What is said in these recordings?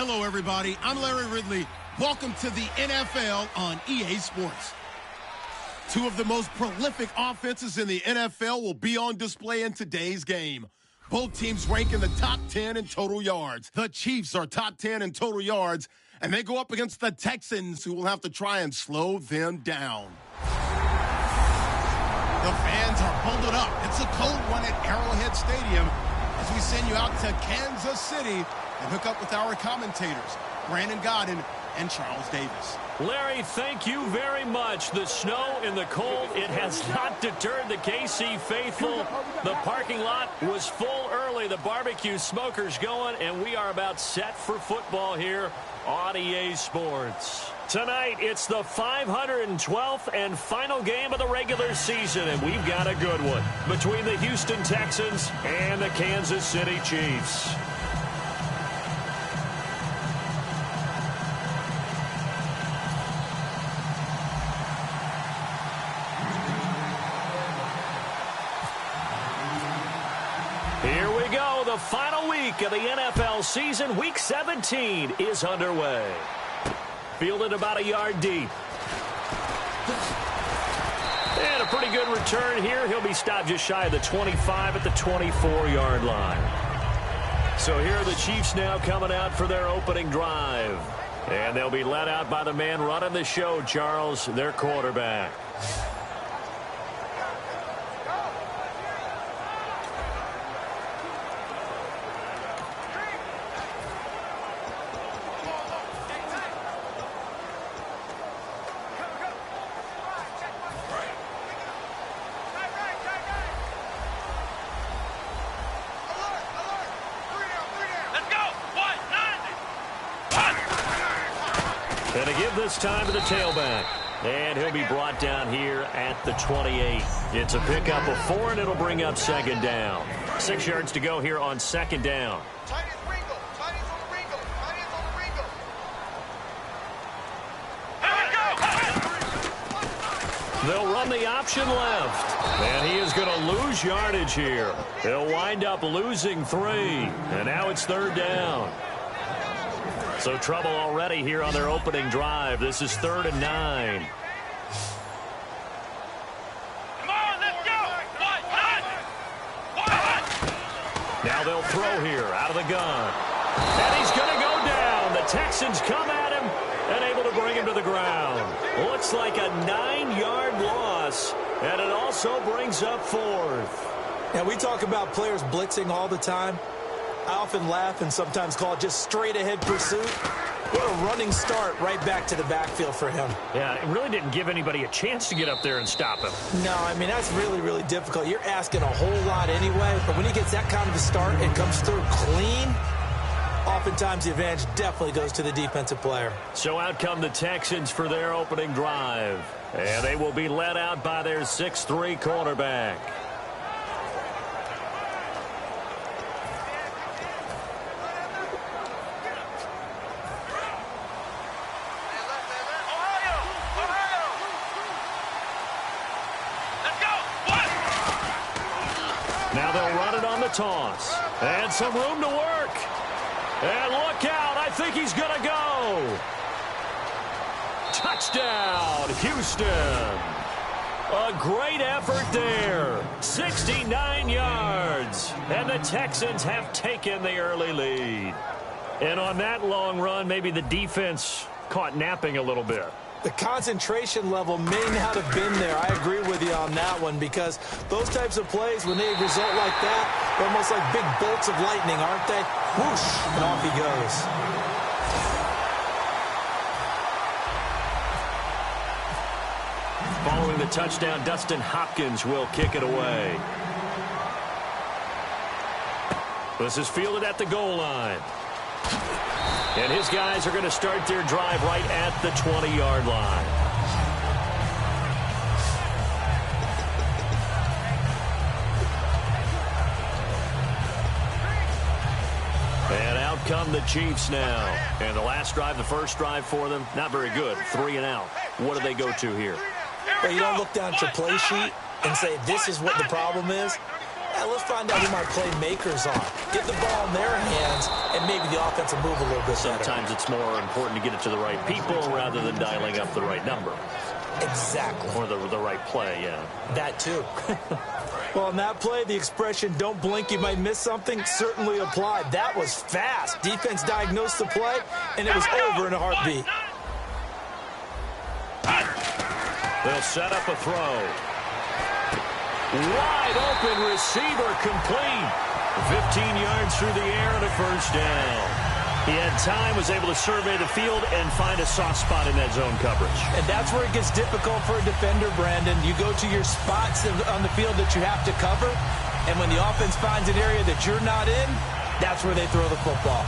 Hello, everybody. I'm Larry Ridley. Welcome to the NFL on EA Sports. Two of the most prolific offenses in the NFL will be on display in today's game. Both teams rank in the top 10 in total yards. The Chiefs are top 10 in total yards, and they go up against the Texans, who will have to try and slow them down. The fans are bundled up. It's a cold one at Arrowhead Stadium as we send you out to Kansas City and hook up with our commentators, Brandon Godden and Charles Davis. Larry, thank you very much. The snow and the cold, it has not deterred the KC faithful. The parking lot was full early. The barbecue smoker's going, and we are about set for football here on EA Sports. Tonight, it's the 512th and final game of the regular season, and we've got a good one between the Houston Texans and the Kansas City Chiefs. Here we go. The final week of the NFL season. Week 17 is underway. Fielded about a yard deep. And a pretty good return here. He'll be stopped just shy of the 25 at the 24-yard line. So here are the Chiefs now coming out for their opening drive. And they'll be led out by the man running the show, Charles, their quarterback. And to give this time to the tailback. And he'll be brought down here at the 28. It's a pickup of 4, and it'll bring up second down. 6 yards to go here on second down. They'll run the option left. And he is going to lose yardage here. They'll wind up losing 3. And now it's third down. So trouble already here on their opening drive. This is 3rd and 9. Come on, let's go. Now they'll throw here out of the gun. And he's going to go down. The Texans come at him and able to bring him to the ground. Looks like a 9-yard loss. And it also brings up 4th. Yeah, we talk about players blitzing all the time. I often laugh and sometimes call it just straight-ahead pursuit. What a running start right back to the backfield for him. Yeah, it really didn't give anybody a chance to get up there and stop him. No, I mean, that's really, really difficult. You're asking a whole lot anyway, but when he gets that kind of a start and comes through clean, oftentimes the advantage definitely goes to the defensive player. So out come the Texans for their opening drive. And they will be led out by their 6'3" quarterback. Now they'll run it on the toss. And some room to work. And look out. I think he's going to go. Touchdown, Houston. A great effort there. 69 yards. And the Texans have taken the early lead. And on that long run, maybe the defense caught napping a little bit. The concentration level may not have been there. I agree with you on that one because those types of plays, when they result like that, they're almost like big bolts of lightning, aren't they? Whoosh, and off he goes. Following the touchdown, Dustin Hopkins will kick it away. This is fielded at the goal line. And his guys are going to start their drive right at the 20-yard line. And out come the Chiefs now. And the last drive, the first drive for them, not very good. 3 and out. What do they go to here? Well, you don't look down at your play sheet and say this is what the problem is. Yeah, let's find out who my playmakers are. Get the ball in their hands, and maybe the offense will move a little bit better. Sometimes it's more important to get it to the right people rather than dialing up the right number. Exactly. Or the right play, yeah. That too. Well, on that play, the expression, don't blink, you might miss something, certainly applied. That was fast. Defense diagnosed the play, and it was over in a heartbeat. They'll set up a throw. Wide open receiver complete. 15 yards through the air and a first down. He had time, was able to survey the field and find a soft spot in that zone coverage. And that's where it gets difficult for a defender, Brandon. You go to your spots on the field that you have to cover, and when the offense finds an area that you're not in, that's where they throw the football.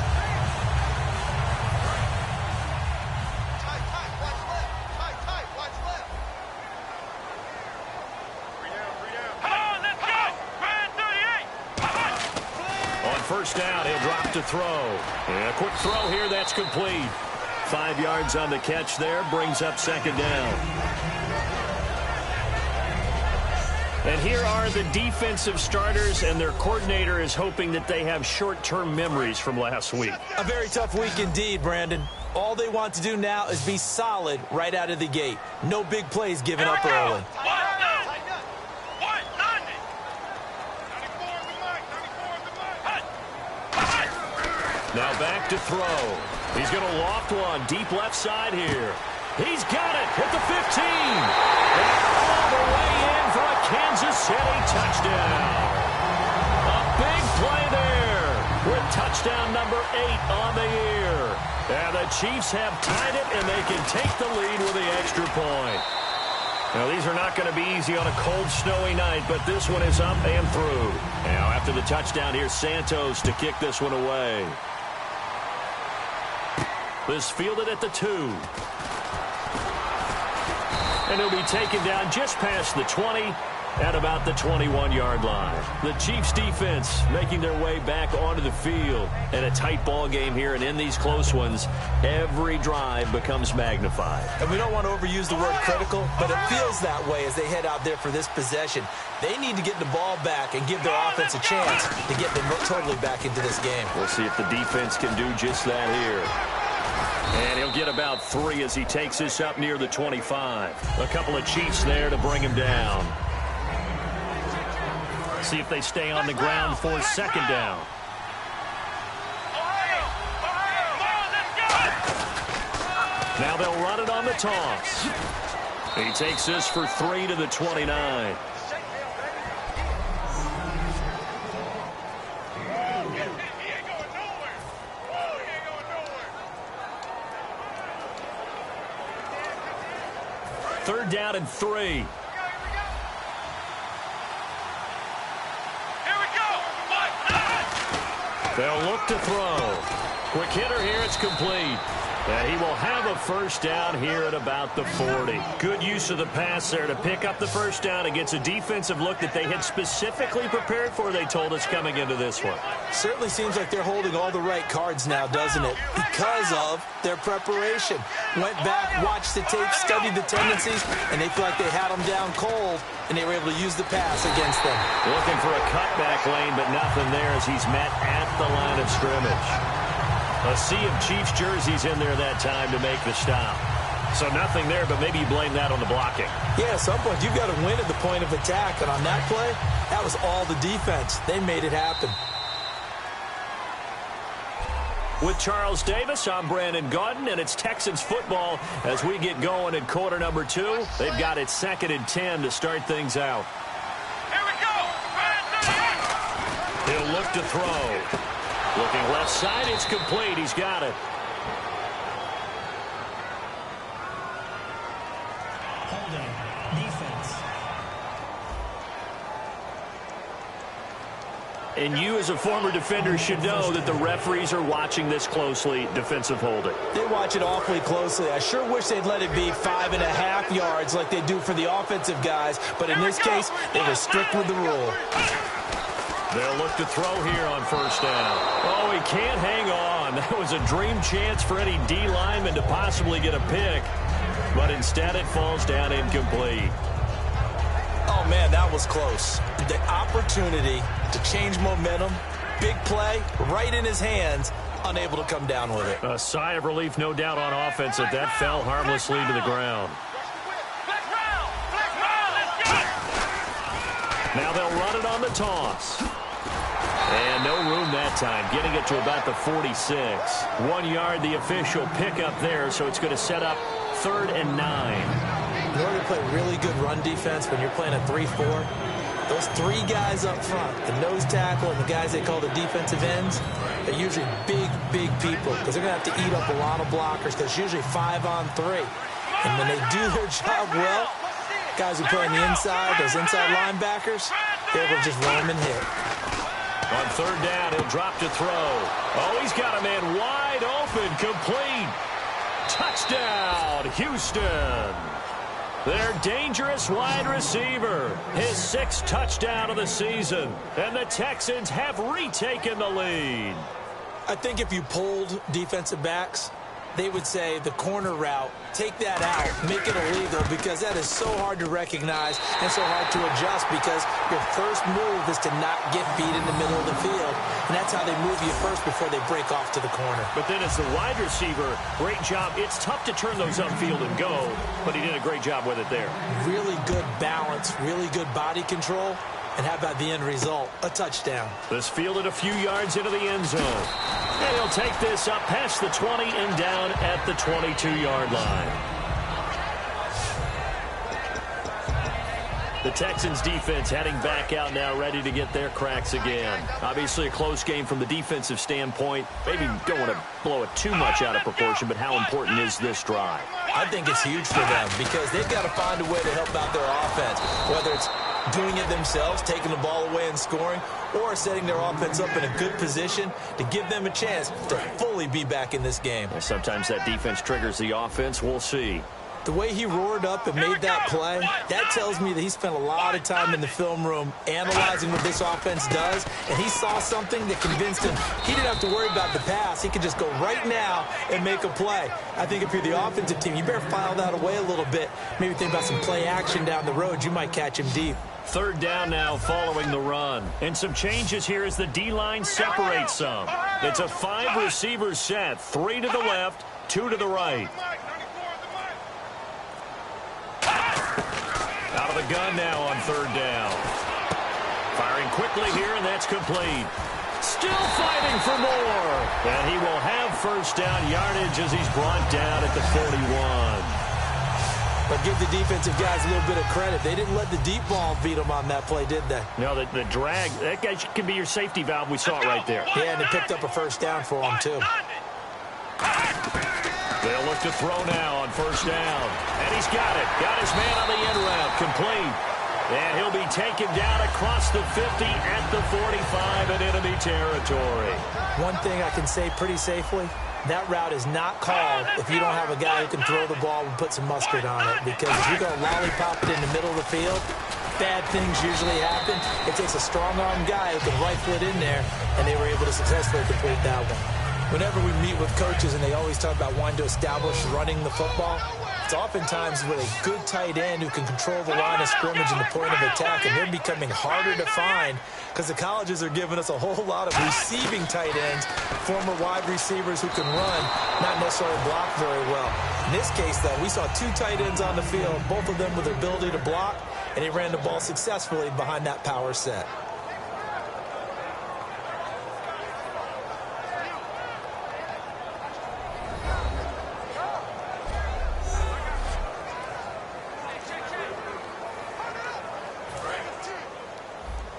First down, he'll drop to throw. And a quick throw here, that's complete. 5 yards on the catch there, brings up second down. And here are the defensive starters, and their coordinator is hoping that they have short-term memories from last week. A very tough week indeed, Brandon. All they want to do now is be solid right out of the gate. No big plays given up early. Now back to throw. He's going to loft one deep left side here. He's got it at the 15. And all the way in for a Kansas City touchdown. A big play there with touchdown number 8 on the year. And the Chiefs have tied it, and they can take the lead with the extra point. Now, these are not going to be easy on a cold, snowy night, but this one is up and through. Now, after the touchdown, here's Santos to kick this one away. This fielded at the 2. And he'll be taken down just past the 20 at about the 21-yard line. The Chiefs defense making their way back onto the field in a tight ball game here, and in these close ones, every drive becomes magnified. And we don't want to overuse the word critical, but it feels that way as they head out there for this possession. They need to get the ball back and give their offense a chance to get them totally back into this game. We'll see if the defense can do just that here. And he'll get about 3 as he takes this up near the 25. A couple of Chiefs there to bring him down. See if they stay on the ground for second down. Now they'll run it on the toss. He takes this for 3 to the 29. Third down and 3. They'll look to throw. Quick hitter here, it's complete. And he will have a first down here at about the 40. Good use of the pass there to pick up the first down against a defensive look that they had specifically prepared for, they told us, coming into this one. Certainly seems like they're holding all the right cards now, doesn't it? Because of their preparation. Went back, watched the tape, studied the tendencies, and they feel like they had them down cold, and they were able to use the pass against them. Looking for a cutback lane, but nothing there as he's met at the line of scrimmage. A sea of Chiefs jerseys in there that time to make the stop. So nothing there, but maybe you blame that on the blocking. Yeah, at some point you've got to win at the point of attack, and on that play, that was all the defense. They made it happen. With Charles Davis, I'm Brandon Gaudin, and it's Texans football as we get going in quarter number 2. They've got it 2nd and 10 to start things out. Here we go. He'll look to throw. Looking left side, it's complete. He's got it. Holding, defense. And you, as a former defender, should know that the referees are watching this closely, defensive holding. They watch it awfully closely. I sure wish they'd let it be 5.5 yards like they do for the offensive guys, but in this case, they were strict with the rule. They'll look to throw here on first down. Oh, he can't hang on. That was a dream chance for any D lineman to possibly get a pick, but instead it falls down incomplete. Oh, man, that was close. The opportunity to change momentum, big play, right in his hands, unable to come down with it. A sigh of relief, no doubt, on offense that fell harmlessly to the ground. Now they'll run it on the toss. And no room that time, getting it to about the 46. 1 yard, the official pickup there, so it's going to set up 3rd and 9. You know, you play really good run defense when you're playing a 3-4. Those 3 guys up front, the nose tackle and the guys they call the defensive ends, they're usually big people because they're going to have to eat up a lot of blockers because it's usually 5 on 3. And when they do their job well, guys who play on the inside, those inside linebackers, they're able to just roam and hit. On 3rd down, he'll drop to throw. Oh, he's got a man wide open, complete. Touchdown, Houston. Their dangerous wide receiver, his 6th touchdown of the season. And the Texans have retaken the lead. I think if you polled defensive backs, they would say the corner route, take that out, make it illegal, because that is so hard to recognize and so hard to adjust because your first move is to not get beat in the middle of the field. And that's how they move you first before they break off to the corner. But then as the wide receiver, great job. It's tough to turn those upfield and go, but he did a great job with it there. Really good balance, really good body control. And how about the end result? A touchdown. This fielded a few yards into the end zone. And he'll take this up past the 20 and down at the 22-yard line. The Texans defense heading back out now, ready to get their cracks again. Obviously a close game from the defensive standpoint. Maybe don't want to blow it too much out of proportion, but how important is this drive? I think it's huge for them because they've got to find a way to help out their offense, whether it's doing it themselves, taking the ball away and scoring, or setting their offense up in a good position to give them a chance to fully be back in this game. Well, sometimes that defense triggers the offense. We'll see. The way he roared up and made that play, that tells me that he spent a lot of time in the film room analyzing what this offense does, and he saw something that convinced him he didn't have to worry about the pass. He could just go right now and make a play. I think if you're the offensive team, you better file that away a little bit. Maybe think about some play action down the road. You might catch him deep. 3rd down now following the run. And some changes here as the D-line separates some. It's a 5-receiver set. 3 to the left, 2 to the right. Out of the gun now on 3rd down. Firing quickly here, and that's complete. Still fighting for more. And he will have 1st down yardage as he's brought down at the 41. But give the defensive guys a little bit of credit. They didn't let the deep ball beat them on that play, did they? No, the drag, that guy can be your safety valve. We saw it right there. Yeah, and they picked up a 1st down for him, too. They'll look to throw now on 1st down. And he's got it. Got his man on the end route. Complete. And he'll be taken down across the 50 at the 45 in enemy territory. One thing I can say pretty safely, that route is not called if you don't have a guy who can throw the ball and put some mustard on it. Because if you're going to lollipop it in the middle of the field, bad things usually happen. It takes a strong-arm guy who can rifle it in there, and they were able to successfully complete that one. Whenever we meet with coaches and they always talk about wanting to establish running the football, it's oftentimes with a good tight end who can control the line of scrimmage and the point of attack, and they're becoming harder to find because the colleges are giving us a whole lot of receiving tight ends, former wide receivers who can run, not necessarily block very well. In this case, though, we saw 2 tight ends on the field, both of them with the ability to block, and he ran the ball successfully behind that power set.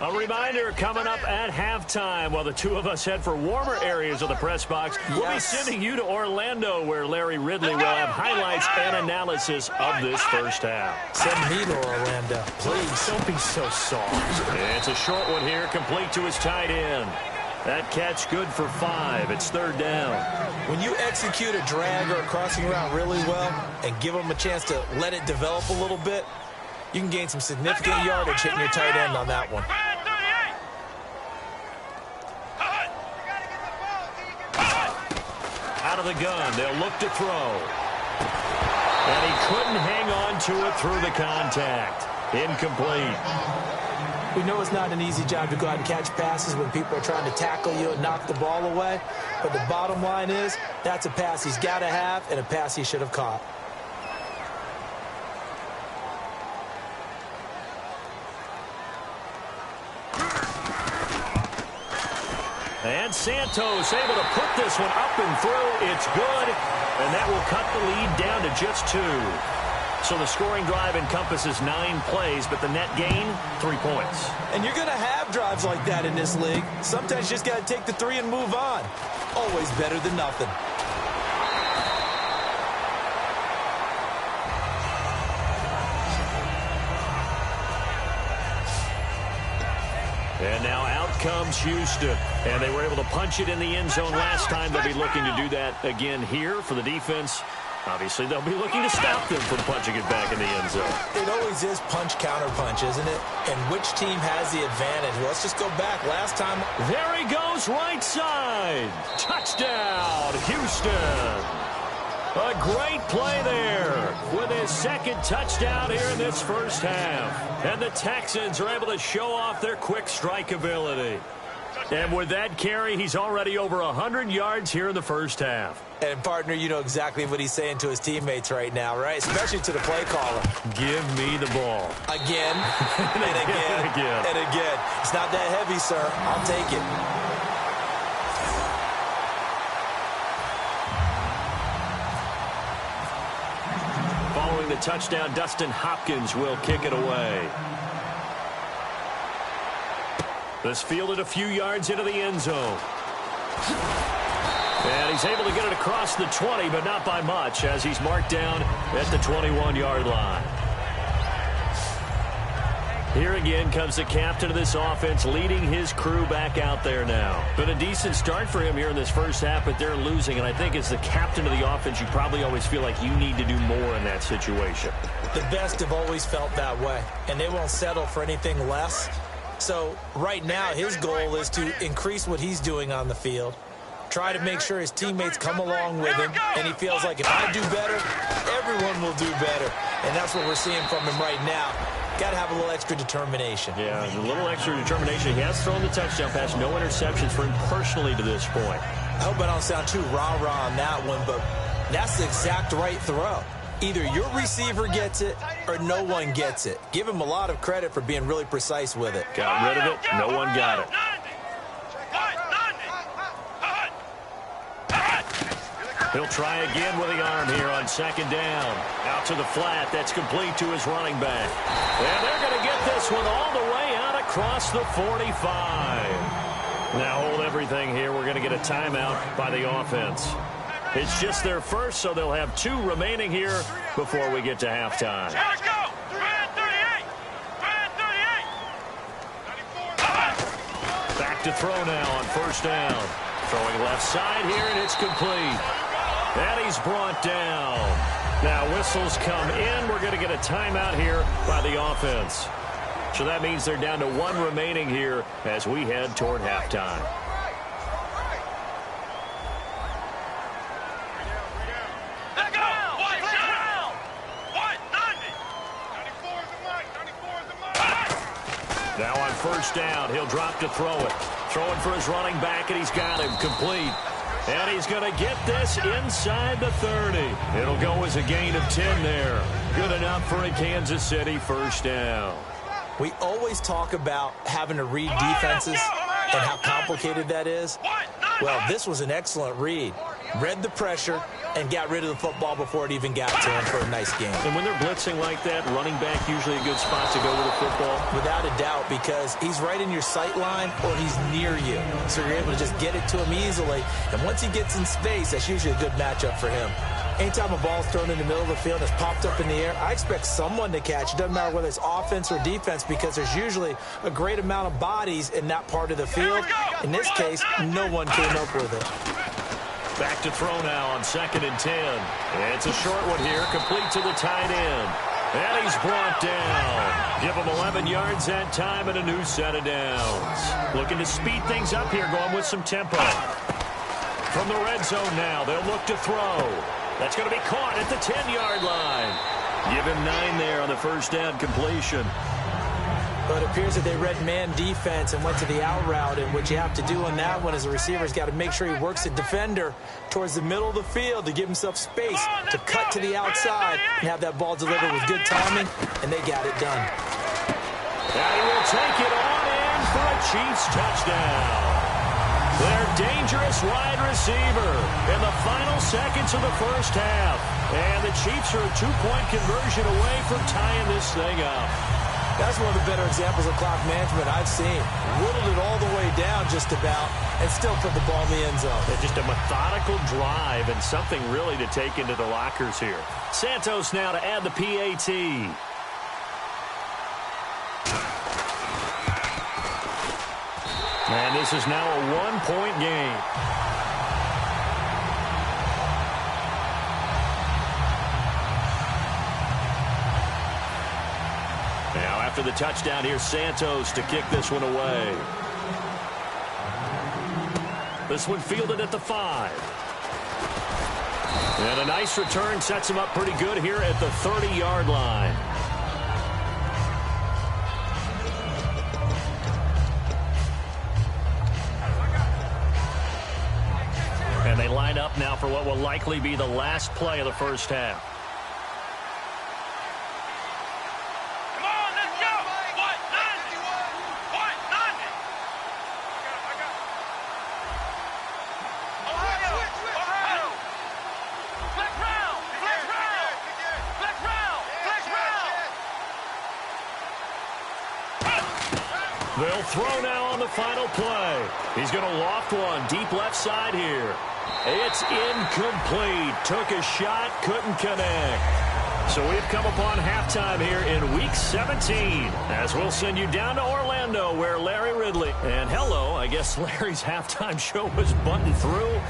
A reminder coming up at halftime while the two of us head for warmer areas of the press box. Yes. We'll be sending you to Orlando where Larry Ridley will have highlights and analysis of this 1st half. Send me to Orlando, please. Don't be so soft. It's a short one here, complete to his tight end. That catch good for 5. It's 3rd down. When you execute a drag or a crossing route really well and give them a chance to let it develop a little bit, you can gain some significant yardage hitting your tight end on that one. Out of the gun, they'll look to throw. And he couldn't hang on to it through the contact. Incomplete. We know it's not an easy job to go out and catch passes when people are trying to tackle you and knock the ball away. But the bottom line is, that's a pass he's got to have and a pass he should have caught. And Santos able to put this one up and through. It's good, and that will cut the lead down to just 2. So the scoring drive encompasses 9 plays, but the net gain, 3 points. And you're going to have drives like that in this league. Sometimes you just got to take the 3 and move on. Always better than nothing. And now out comes Houston. And they were able to punch it in the end zone last time. They'll be looking to do that again here for the defense. Obviously, they'll be looking to stop them from punching it back in the end zone. It always is punch-counter-punch, isn't it? And which team has the advantage? Well, let's just go back. Last time... There he goes, right side. Touchdown, Houston. A great play there with his second touchdown here in this first half. And the Texans are able to show off their quick strike ability. And with that carry, he's already over 100 yards here in the first half. And, partner, you know exactly what he's saying to his teammates right now, right? Especially to the play caller. Give me the ball. Again, and again, and again. It's not that heavy, sir. I'll take it. Following the touchdown, Dustin Hopkins will kick it away. This fielded a few yards into the end zone. And he's able to get it across the 20, but not by much, as he's marked down at the 21-yard line. Here again comes the captain of this offense, leading his crew back out there now. Been a decent start for him here in this first half, but they're losing. And I think as the captain of the offense, you probably always feel like you need to do more in that situation. The best have always felt that way, and they won't settle for anything less. So right now his goal is to increase what he's doing on the field, try to make sure his teammates come along with him, and he feels like if I do better, everyone will do better. And that's what we're seeing from him right now. Got to have a little extra determination. Yeah, a little extra determination. He has thrown the touchdown pass, no interceptions for him personally to this point. I hope I don't sound too rah-rah on that one, but that's the exact right throw. Either your receiver gets it or no one gets it. Give him a lot of credit for being really precise with it. Got rid of it. No one got it. He'll try again with the arm here on second down. Out to the flat. That's complete to his running back. And they're going to get this one all the way out across the 45. Now hold everything here. We're going to get a timeout by the offense. It's just their first, so they'll have 2 remaining here before we get to halftime. Back to throw now on first down. Throwing left side here, and it's complete. And he's brought down. Now whistles come in. We're going to get a timeout here by the offense. So that means they're down to 1 remaining here as we head toward halftime. Now on first down, he'll drop to throw it. Throwing for his running back, and he's got him complete. And he's going to get this inside the 30. It'll go as a gain of 10 there. Good enough for a Kansas City first down. We always talk about having to read defenses and how complicated that is. Well, this was an excellent read. Read the pressure and got rid of the football before it even got to him for a nice game. And when they're blitzing like that, running back usually a good spot to go with the football? Without a doubt, because he's right in your sight line or he's near you. So you're able to just get it to him easily. And once he gets in space, that's usually a good matchup for him. Anytime a ball's thrown in the middle of the field and it's popped up in the air, I expect someone to catch. It doesn't matter whether it's offense or defense because there's usually a great amount of bodies in that part of the field. In this case, no one came up with it. Back to throw now on 2nd and 10. And it's a short one here, complete to the tight end. And he's brought down. Give him 11 yards that time and a new set of downs. Looking to speed things up here, going with some tempo. From the red zone now, they'll look to throw. That's going to be caught at the 10-yard line. Give him 9 there on the first down completion. Well, it appears that they read man defense and went to the out route, and what you have to do on that one is the receiver's got to make sure he works the defender towards the middle of the field to give himself space to cut to the outside and have that ball delivered with good timing, and they got it done. And he will take it on in for a Chiefs touchdown. Their dangerous wide receiver in the final seconds of the first half. And the Chiefs are a two-point conversion away from tying this thing up. That's one of the better examples of clock management I've seen. Whittled it all the way down just about and still put the ball in the end zone. And just a methodical drive and something really to take into the lockers here. Santos now to add the PAT. And this is now a one-point game. Now after the touchdown, here's Santos to kick this one away. This one fielded at the 5. And a nice return sets him up pretty good here at the 30-yard line. And they line up now for what will likely be the last play of the first half. Come on, let's go! What? None! What? None! Ohio! Ohio! Flex round! Flex round! Flex round! Flex round! They'll throw now on the final play. He's going to loft one deep left side here. It's incomplete. Took a shot, couldn't connect. So we've come upon halftime here in Week 17, as we'll send you down to Orlando, where Larry Ridley, and hello, I guess Larry's halftime show was buttoned through,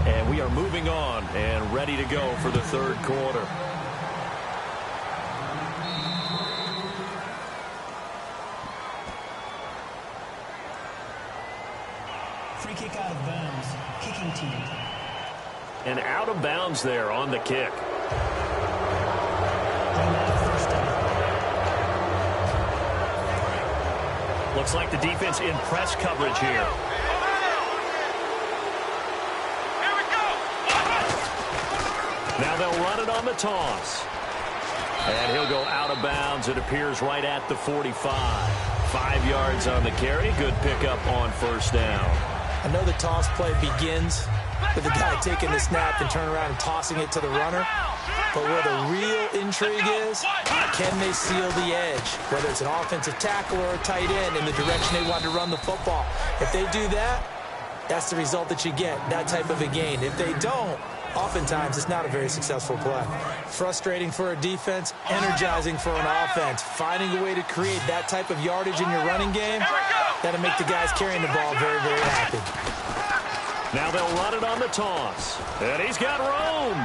and we are moving on and ready to go for the third quarter. Free kick out of bounds. Kicking team. And out of bounds there on the kick. First down. Looks like the defense in press coverage here. Here we go! Now they'll run it on the toss. And he'll go out of bounds. It appears right at the 45. 5 yards on the carry. Good pickup on first down. I know the toss play begins with the guy taking the snap and turning around and tossing it to the runner. But where the real intrigue is, can they seal the edge? Whether it's an offensive tackle or a tight end in the direction they want to run the football. If they do that, that's the result that you get, that type of a gain. If they don't, oftentimes it's not a very successful play. Frustrating for a defense, energizing for an offense. Finding a way to create that type of yardage in your running game, that'll make the guys carrying the ball very, very happy. Now they'll run it on the toss. And he's got room.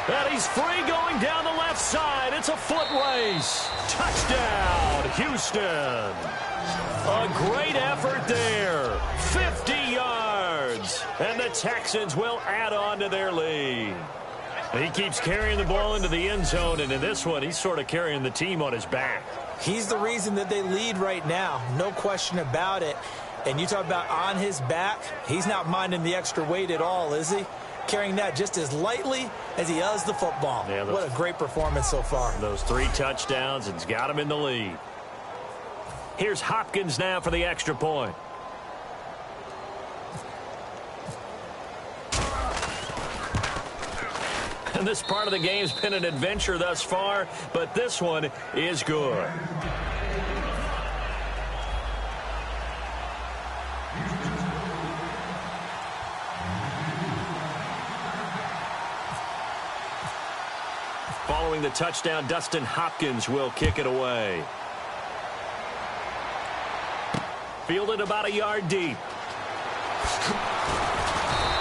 And he's free going down the left side. It's a foot race. Touchdown, Houston. A great effort there. 50 yards. And the Texans will add on to their lead. He keeps carrying the ball into the end zone, and in this one, he's sort of carrying the team on his back. He's the reason that they lead right now. No question about it. And you talk about on his back, he's not minding the extra weight at all, is he? Carrying that just as lightly as he does the football. Yeah, what a great performance so far. Those 3 touchdowns, it's got him in the lead. Here's Hopkins now for the extra point. And this part of the game's been an adventure thus far, but this one is good. Following the touchdown, Dustin Hopkins will kick it away. Fielded about a yard deep.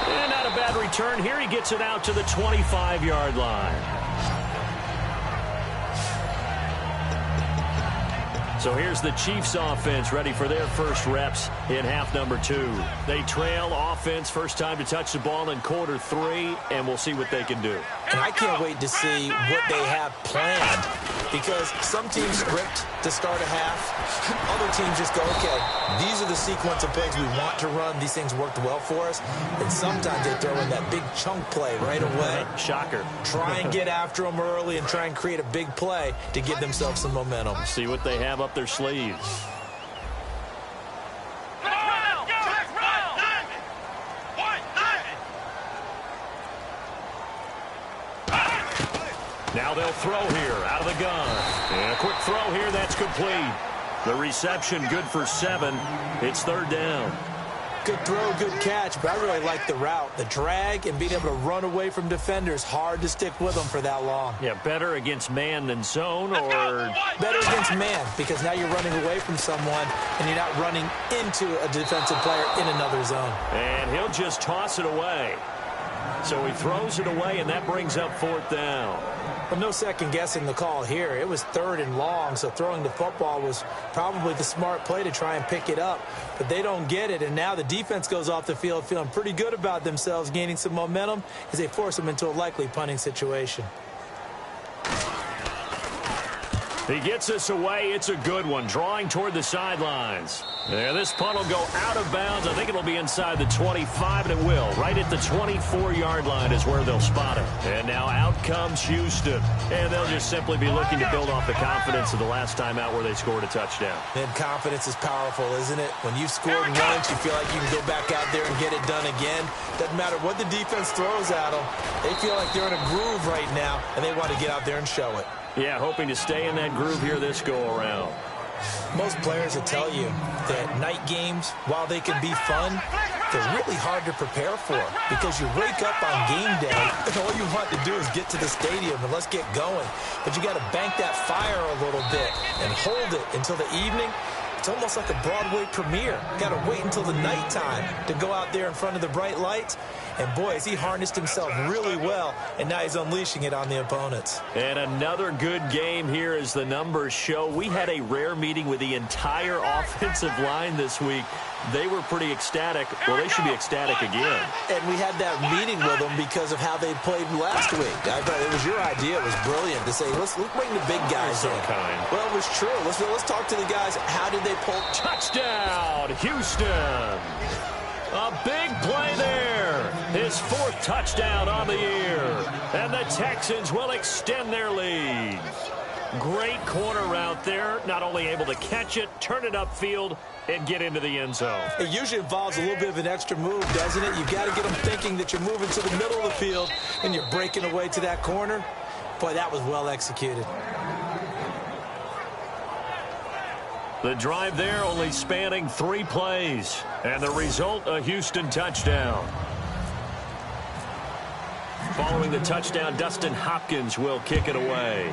And not a bad return here. He gets it out to the 25-yard line. So here's the Chiefs offense ready for their first reps in half number 2. They trail offense, first time to touch the ball in quarter 3, and we'll see what they can do. And I can't wait to see what they have planned because some teams script to start a half. Other teams just go, okay, these are the sequence of plays we want to run. These things worked well for us. And sometimes they throw in that big chunk play right away. Shocker. Try and get after them early and try and create a big play to give themselves some momentum. See what they have up their sleeves. Now they'll throw here out of the gun. And a quick throw here, that's complete. The reception good for 7. It's 3rd down. Good throw, good catch, but I really like the route. The drag and being able to run away from defenders, hard to stick with them for that long. Yeah, better against man than zone, or better against man, because now you're running away from someone and you're not running into a defensive player in another zone. And he'll just toss it away. So he throws it away, and that brings up 4th down. Well, no second guessing the call here. It was 3rd and long, so throwing the football was probably the smart play to try and pick it up. But they don't get it, and now the defense goes off the field feeling pretty good about themselves, gaining some momentum as they force them into a likely punting situation. He gets us away. It's a good one, drawing toward the sidelines. Yeah, this punt will go out of bounds. I think it'll be inside the 25, and it will. Right at the 24-yard line is where they'll spot it. And now out comes Houston. And they'll just simply be looking to build off the confidence of the last time out where they scored a touchdown. And confidence is powerful, isn't it? When you've scored once, you feel like you can go back out there and get it done again. Doesn't matter what the defense throws at them. They feel like they're in a groove right now, and they want to get out there and show it. Yeah, hoping to stay in that groove here this go-around. Most players will tell you that night games, while they can be fun, they're really hard to prepare for because you wake up on game day and all you want to do is get to the stadium and let's get going. But you got to bank that fire a little bit and hold it until the evening. It's almost like a Broadway premiere. Got to wait until the nighttime to go out there in front of the bright lights. And, boy, has he harnessed himself really well, and now he's unleashing it on the opponents. And another good game here as the numbers show. We had a rare meeting with the entire offensive line this week. They were pretty ecstatic. Well, they should be ecstatic again. And we had that meeting with them because of how they played last week. I thought it was your idea. It was brilliant to say, let's bring the big guys in. Kind. Well, it was true. Let's talk to the guys. How did they pull? Touchdown, Houston. A big play there. His 4th touchdown on the year. And the Texans will extend their lead. Great corner route there. Not only able to catch it, turn it upfield, and get into the end zone. It usually involves a little bit of an extra move, doesn't it? You've got to get them thinking that you're moving to the middle of the field and you're breaking away to that corner. Boy, that was well executed. The drive there only spanning 3 plays. And the result, a Houston touchdown. Following the touchdown, Dustin Hopkins will kick it away.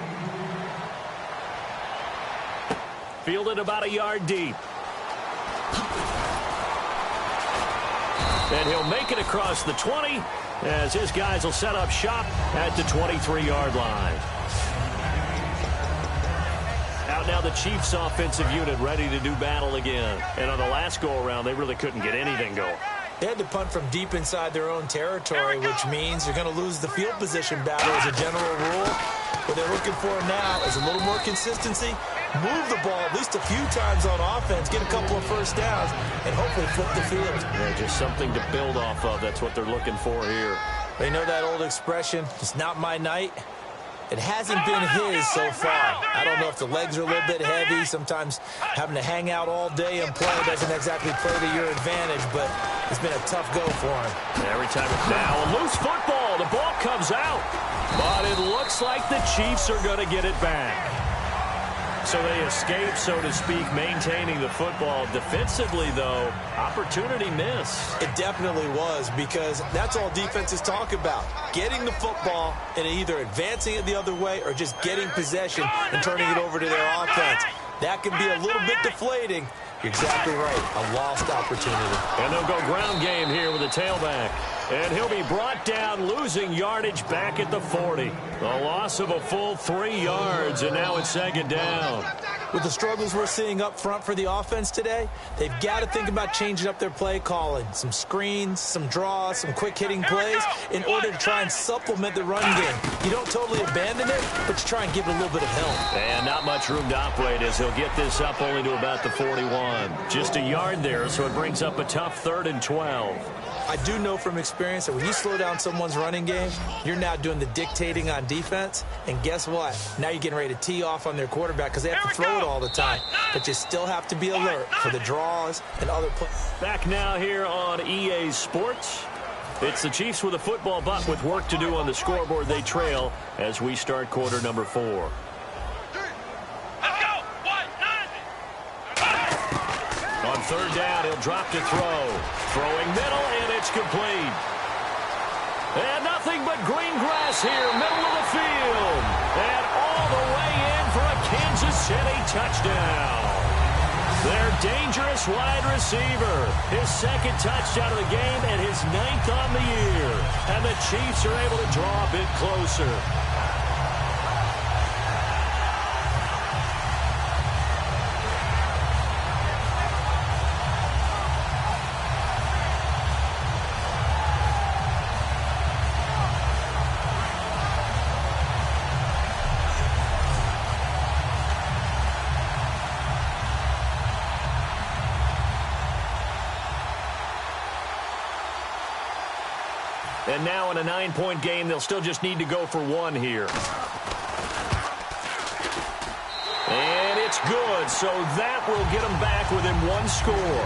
Fielded about a yard deep. And he'll make it across the 20 as his guys will set up shop at the 23-yard line. Out now the Chiefs offensive unit ready to do battle again. And on the last go-around, they really couldn't get anything going. They had to punt from deep inside their own territory, which means you're going to lose the field position battle as a general rule. What they're looking for now is a little more consistency, move the ball at least a few times on offense, get a couple of first downs, and hopefully flip the field. Yeah, just something to build off of. That's what they're looking for here. They know that old expression, it's not my night. It hasn't been his so far. I don't know if the legs are a little bit heavy. Sometimes having to hang out all day and play doesn't exactly play to your advantage, but it's been a tough go for him. Every time it's now a loose football. The ball comes out. But it looks like the Chiefs are going to get it back. So they escape, so to speak, maintaining the football. Defensively, though, opportunity miss. It definitely was, because that's all defenses talk about. Getting the football and either advancing it the other way or just getting possession and turning it over to their offense. That can be a little bit deflating. You're exactly right. A lost opportunity. And they'll go ground game here with a tailback. And he'll be brought down, losing yardage back at the 40. A loss of a full 3 yards, and now it's second down. With the struggles we're seeing up front for the offense today, they've got to think about changing up their play calling. Some screens, some draws, some quick hitting plays in order to try and supplement the run game. You don't totally abandon it, but you try and give it a little bit of help. And not much room to operate as he'll get this up only to about the 41. Just a yard there, so it brings up a tough 3rd and 12. I do know from experience that when you slow down someone's running game, you're now doing the dictating on defense. And guess what? Now you're getting ready to tee off on their quarterback because they have to throw it all the time. But you still have to be alert for the draws and other plays. Back now here on EA Sports. It's the Chiefs with a football, but with work to do on the scoreboard. They trail as we start quarter number 4. On 3rd down, he'll drop to throw. Throwing middle, and it's complete. And nothing but green grass here, middle of the field. And all the way in for a Kansas City touchdown. Their dangerous wide receiver. His 2nd touchdown of the game and his 9th on the year. And the Chiefs are able to draw a bit closer. And now in a 9-point game, they'll still just need to go for 1 here. And it's good, so that will get them back within 1 score.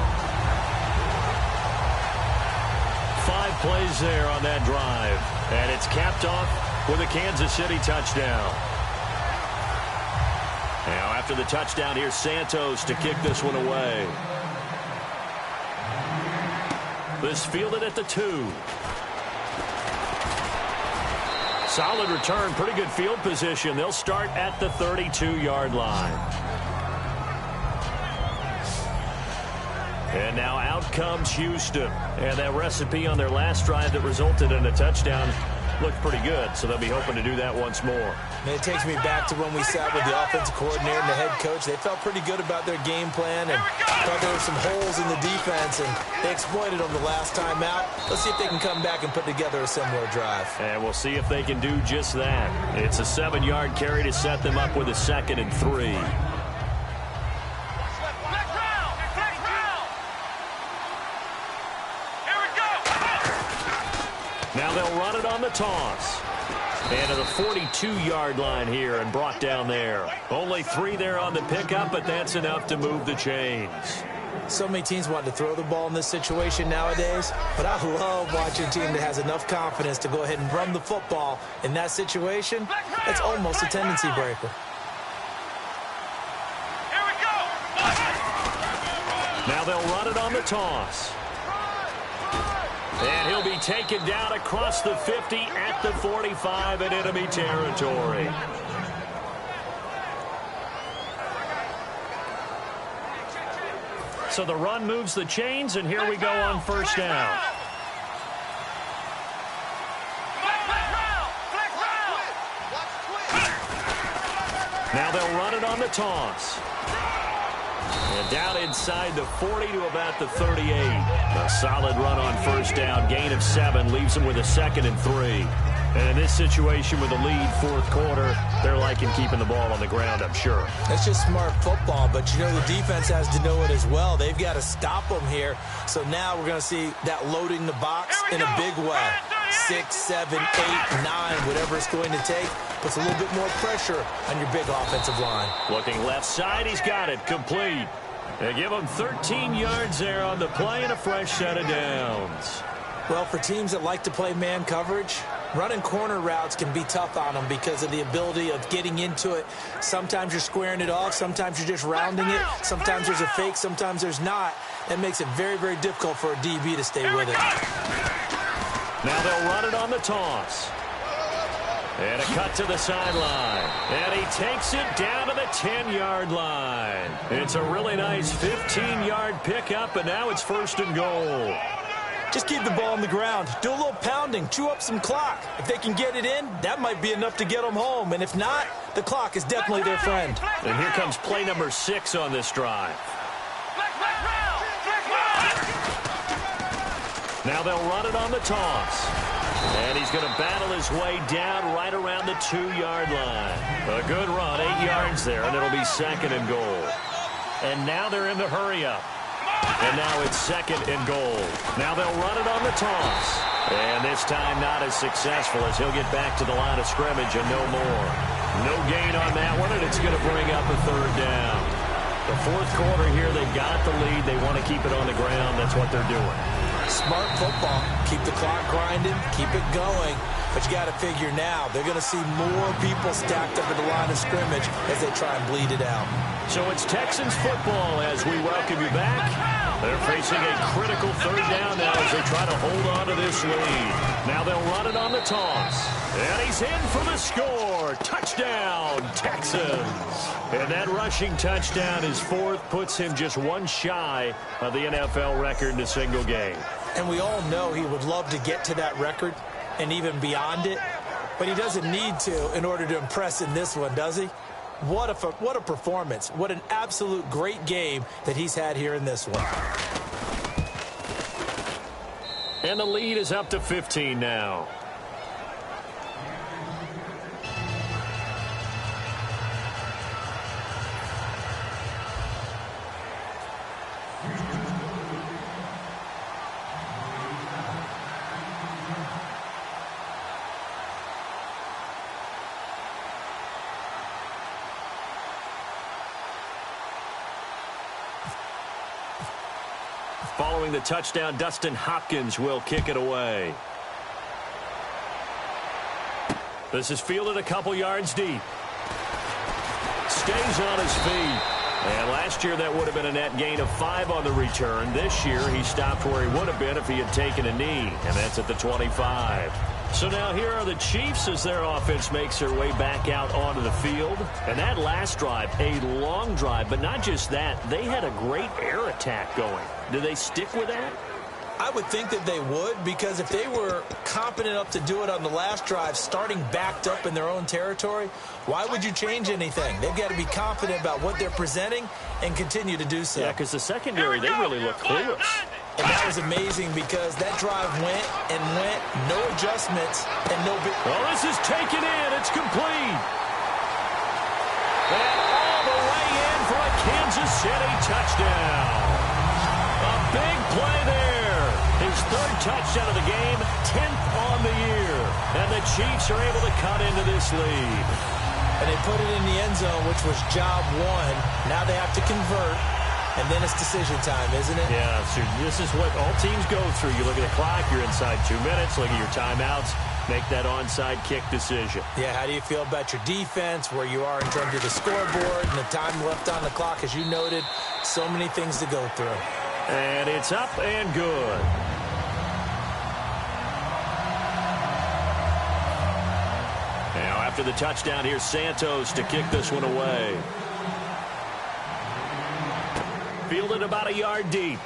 5 plays there on that drive. And it's capped off with a Kansas City touchdown. Now after the touchdown, here's Santos to kick this one away. This fielded at the 2. Solid return, pretty good field position. They'll start at the 32-yard line. And now out comes Houston. And that recipe on their last drive that resulted in a touchdown looked pretty good, so they'll be hoping to do that once more. And it takes me back to when we sat with the offensive coordinator and the head coach. They felt pretty good about their game plan and thought there were some holes in the defense, and they exploited them the last time out. Let's see if they can come back and put together a similar drive. And we'll see if they can do just that. It's a 7-yard carry to set them up with a 2nd and 3. Now they'll run it on the toss. And to the 42-yard line here and brought down there. Only 3 there on the pickup, but that's enough to move the chains. So many teams want to throw the ball in this situation nowadays, but I love watching a team that has enough confidence to go ahead and run the football in that situation. It's almost a tendency breaker. Now they'll run it on the toss. And he'll be taken down across the 50 at the 45 in enemy territory. So the run moves the chains, and here we go on 1st down. Now they'll run it on the toss. And down inside the 40 to about the 38. A solid run on 1st down. Gain of 7 leaves them with a 2nd and 3. And in this situation with a lead 4th quarter, they're liking keeping the ball on the ground, I'm sure. That's just smart football, but you know the defense has to know it as well. They've got to stop them here. So now we're going to see that loading the box in a big way. 6, 7, 8, 9, whatever it's going to take. Puts a little bit more pressure on your big offensive line. Looking left side, he's got it. Complete. They give him 13 yards there on the play and a fresh set of downs. Well, for teams that like to play man coverage, running corner routes can be tough on them because of the ability of getting into it. Sometimes you're squaring it off. Sometimes you're just rounding it. Sometimes there's a fake. Sometimes there's not. That makes it very, very difficult for a DB to stay with it. Now they'll run it on the toss. And a cut to the sideline. And he takes it down to the 10-yard line. It's a really nice 15-yard pickup, and now it's 1st and goal. Just keep the ball on the ground. Do a little pounding. Chew up some clock. If they can get it in, that might be enough to get them home. And if not, the clock is definitely their friend. And here comes play number 6 on this drive. Now they'll run it on the toss. And he's going to battle his way down right around the 2-yard line. A good run, 8 yards there, and it'll be 2nd and goal. And now they're in the hurry-up. And now it's 2nd and goal. Now they'll run it on the toss. And this time not as successful as he'll get back to the line of scrimmage and no more. No gain on that one, and it's going to bring up a 3rd down. The 4th quarter here, they've got the lead. They want to keep it on the ground. That's what they're doing. Smart football. Keep the clock grinding. Keep it going. But you got to figure now, they're going to see more people stacked up at the line of scrimmage as they try and bleed it out. So it's Texans football as we welcome you back. They're facing a critical 3rd down now as they try to hold on to this lead. Now they'll run it on the toss. And he's in for the score. Touchdown, Texans. And that rushing touchdown, his 4th, puts him just one shy of the NFL record in a single game. And we all know he would love to get to that record and even beyond it, but he doesn't need to in order to impress in this one, does he? What a performance. What an absolute great game that he's had here in this one. And the lead is up to 15 now. Following the touchdown, Dustin Hopkins will kick it away. This is fielded a couple yards deep. Stays on his feet. And last year that would have been a net gain of 5 on the return. This year he stopped where he would have been if he had taken a knee. And that's at the 25. So now here are the Chiefs as their offense makes their way back out onto the field. And that last drive, a long drive, but not just that. They had a great air attack going. Do they stick with that? I would think that they would, because if they were competent enough to do it on the last drive, starting backed up in their own territory, why would you change anything? They've got to be confident about what they're presenting and continue to do so. Yeah, because the secondary, they really look clueless. And that was amazing because that drive went and went, no adjustments, and no big... Well, this is taken in. It's complete. And all the way in for a Kansas City touchdown. A big play there. His 3rd touchdown of the game, 10th on the year. And the Chiefs are able to cut into this lead. And they put it in the end zone, which was job 1. Now they have to convert. And then it's decision time, isn't it? Yeah, so this is what all teams go through. You look at the clock, you're inside 2 minutes, look at your timeouts, make that onside kick decision. Yeah, how do you feel about your defense, where you are in terms of the scoreboard, and the time left on the clock, as you noted, so many things to go through. And it's up and good. Now after the touchdown, here's Santos to kick this one away. Fielded about a yard deep.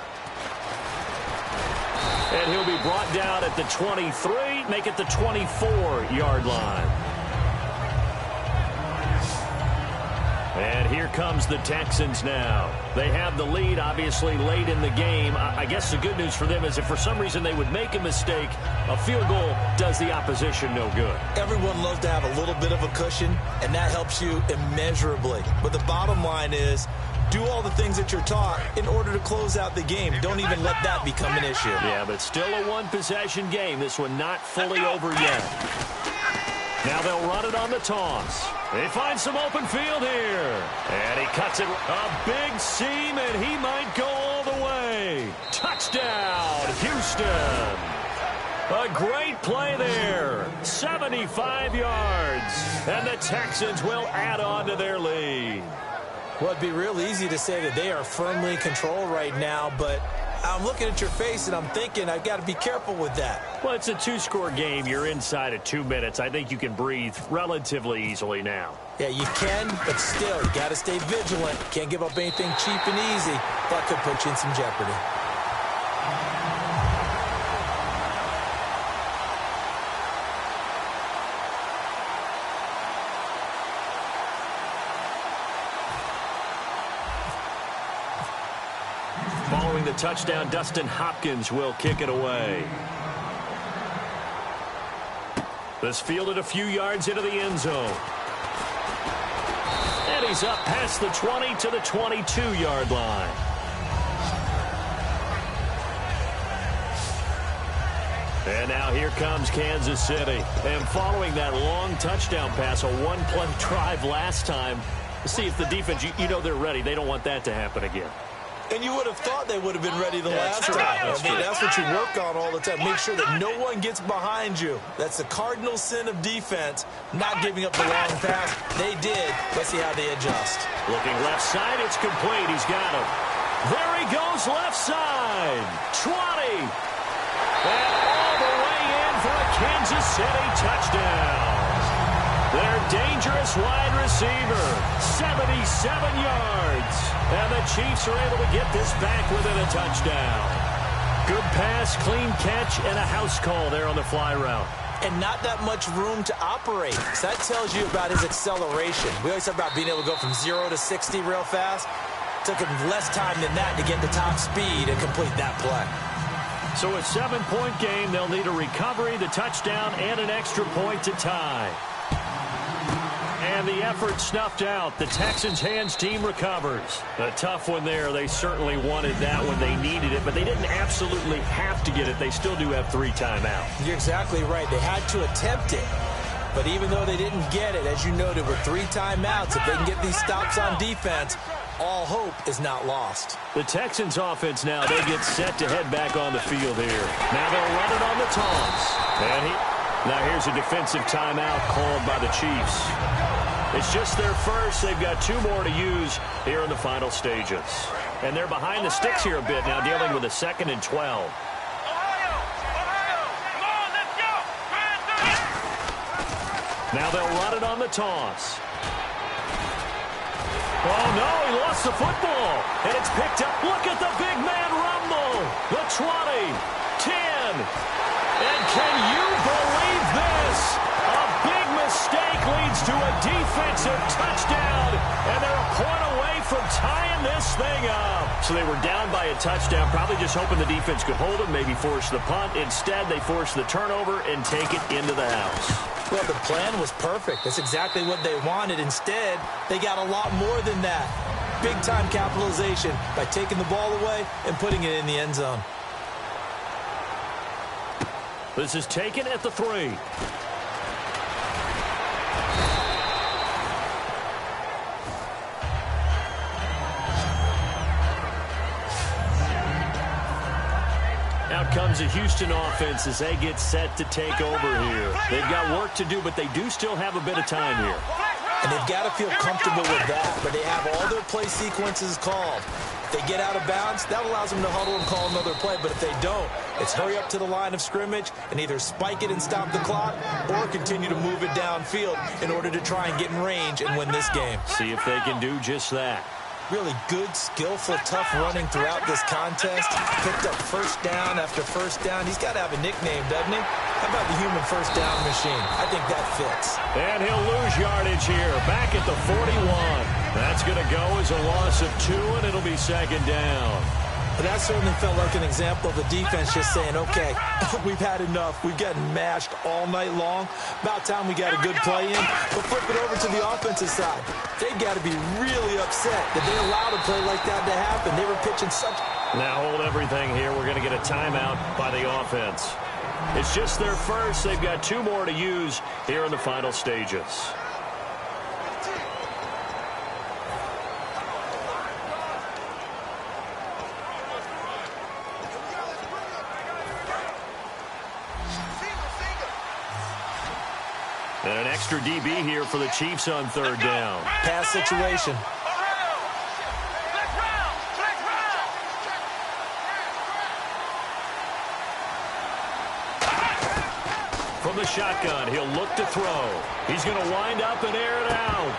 And he'll be brought down at the 23, make it the 24-yard line. And here comes the Texans now. They have the lead, obviously, late in the game. I guess the good news for them is if for some reason they would make a mistake, a field goal does the opposition no good. Everyone loves to have a little bit of a cushion, and that helps you immeasurably. But the bottom line is, do all the things that you're taught in order to close out the game. Don't even let that become an issue. Yeah, but still a one-possession game. This one not fully over yet. Now they'll run it on the toss. They find some open field here. And he cuts it. A big seam, and he might go all the way. Touchdown, Houston. A great play there. 75 yards. And the Texans will add on to their lead. Well, it'd be real easy to say that they are firmly in control right now, but I'm looking at your face and I'm thinking I've got to be careful with that. Well, it's a 2-score game. You're inside of 2 minutes. I think you can breathe relatively easily now. Yeah, you can, but still, you got to stay vigilant. Can't give up anything cheap and easy. That could put you in some jeopardy. the touchdown. Dustin Hopkins will kick it away. This fielded a few yards into the end zone. And he's up past the 20 to the 22-yard line. And now here comes Kansas City. And following that long touchdown pass, a one-play drive last time, see if the defense, you know they're ready. They don't want that to happen again. And you would have thought they would have been ready the last time. That's what you work on all the time. Make sure that no one gets behind you. That's the cardinal sin of defense, not giving up the long pass. They did. Let's see how they adjust. Looking left side, it's complete. He's got him. There he goes, left side. 20. And all the way in for a Kansas City touchdown. Their dangerous wide receiver, 77 yards. And the Chiefs are able to get this back within a touchdown. Good pass, clean catch, and a house call there on the fly route. And not that much room to operate. So that tells you about his acceleration. We always talk about being able to go from 0 to 60 real fast. It took him less time than that to get to top speed and complete that play. So a 7-point game. They'll need a recovery, the touchdown, and an extra point to tie. And the effort snuffed out. The Texans' hands team recovers. A tough one there. They certainly wanted that when they needed it, but they didn't absolutely have to get it. They still do have 3 timeouts. You're exactly right. They had to attempt it. But even though they didn't get it, as you noted, with 3 timeouts, if they can get these stops on defense, all hope is not lost. The Texans' offense now, they get set to head back on the field here. Now they'll run it on the toss. And now here's a defensive timeout called by the Chiefs. It's just their first. They've got 2 more to use here in the final stages. And they're behind the sticks here a bit now, dealing with a 2nd and 12. Now they'll run it on the toss. Oh, no, he lost the football. And it's picked up. Look at the big man rumble. The 20, 10. And can you believe this? A big mistake leads to a defensive touchdown. And they're a point away from tying this thing up. So they were down by a touchdown, probably just hoping the defense could hold it, maybe force the punt. Instead, they force the turnover and take it into the house. Well, the plan was perfect. That's exactly what they wanted. Instead, they got a lot more than that. Big-time capitalization by taking the ball away and putting it in the end zone. This is taken at the 3. Out comes the Houston offense as they get set to take over here. They've got work to do, but they do still have a bit of time here. And they've got to feel comfortable with that, but they have all their play sequences called. If they get out of bounds, that allows them to huddle and call another play, but if they don't, it's hurry up to the line of scrimmage and either spike it and stop the clock or continue to move it downfield in order to try and get in range and win this game. See if they can do just that. Really good, skillful, tough running throughout this contest. Picked up first down after first down. He's got to have a nickname, doesn't he? How about the human first down machine? I think that fits. And he'll lose yardage here. Back at the 41. That's going to go as a loss of 2, and it'll be 2nd down. But that certainly felt like an example of the defense just saying, okay, we've had enough. We've gotten mashed all night long. About time we got a good play in. But flip it over to the offensive side. They've got to be really upset that they allowed a play like that to happen. They were pitching such... Now hold everything here. We're going to get a timeout by the offense. It's just their first. They've got 2 more to use here in the final stages. And an extra DB here for the Chiefs on 3rd down. Pass situation. From the shotgun, he'll look to throw. He's going to wind up and air it out.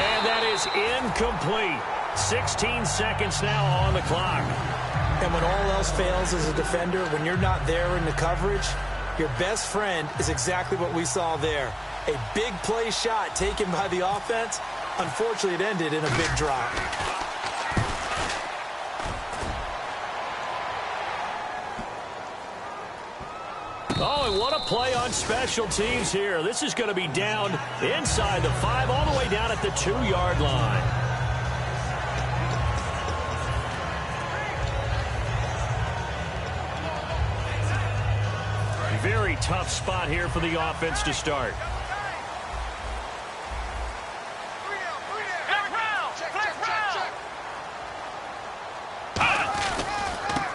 And that is incomplete. 16 seconds now on the clock. And when all else fails as a defender, when you're not there in the coverage, your best friend is exactly what we saw there. A big play shot taken by the offense. Unfortunately, it ended in a big drop. Oh, and what a play on special teams here. This is going to be down inside the 5, all the way down at the 2-yard line. Very tough spot here for the offense to start.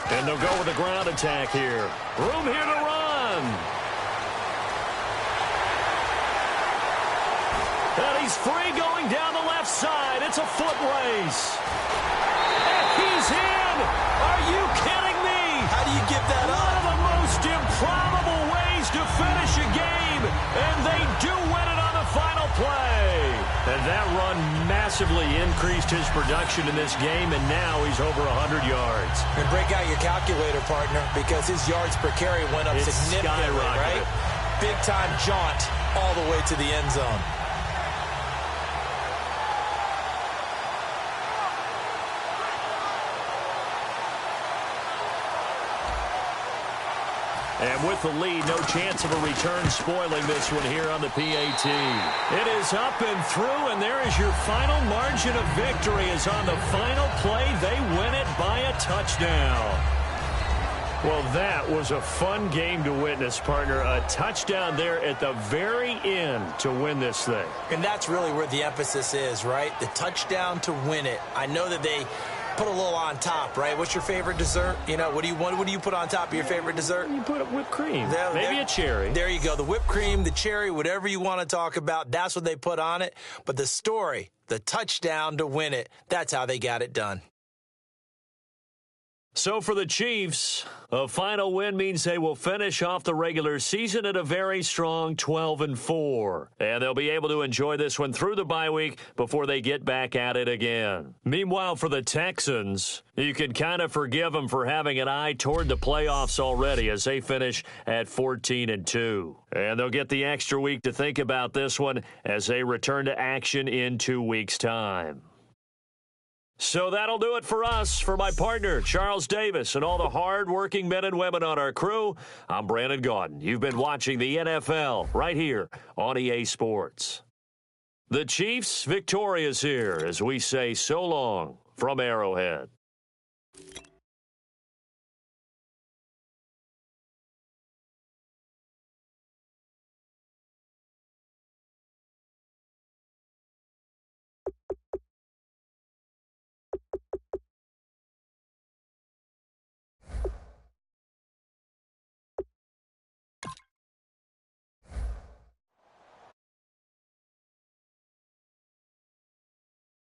And they'll go with a ground attack here. Room here to run. And he's free going down the left side. It's a foot race. And he's in. Are you kidding me? How do you give that up? One of the most improbable ways to finish a game. And they do win it on the final play. And that run massively increased his production in this game, and now he's over 100 yards. And break out your calculator, partner, because his yards per carry went up significantly, right? Big-time jaunt all the way to the end zone. And with the lead, no chance of a return spoiling this one here on the PAT. It is up and through, and there is your final margin of victory. Is on the final play. They win it by a touchdown. Well, that was a fun game to witness, partner. A touchdown there at the very end to win this thing. And that's really where the emphasis is, right? The touchdown to win it. I know that they put a little on top, right? What's your favorite dessert? You know, what do you put on top of your favorite dessert? You put whipped cream. Maybe a cherry. There you go. The whipped cream, the cherry, whatever you want to talk about, that's what they put on it. But the story, the touchdown to win it, that's how they got it done. So for the Chiefs, a final win means they will finish off the regular season at a very strong 12-4. And they'll be able to enjoy this one through the bye week before they get back at it again. Meanwhile, for the Texans, you can kind of forgive them for having an eye toward the playoffs already as they finish at 14-2. And they'll get the extra week to think about this one as they return to action in 2 weeks' time. So that'll do it for us. For my partner, Charles Davis, and all the hard-working men and women on our crew, I'm Brandon Gaudin. You've been watching the NFL right here on EA Sports. The Chiefs victorious here as we say so long from Arrowhead.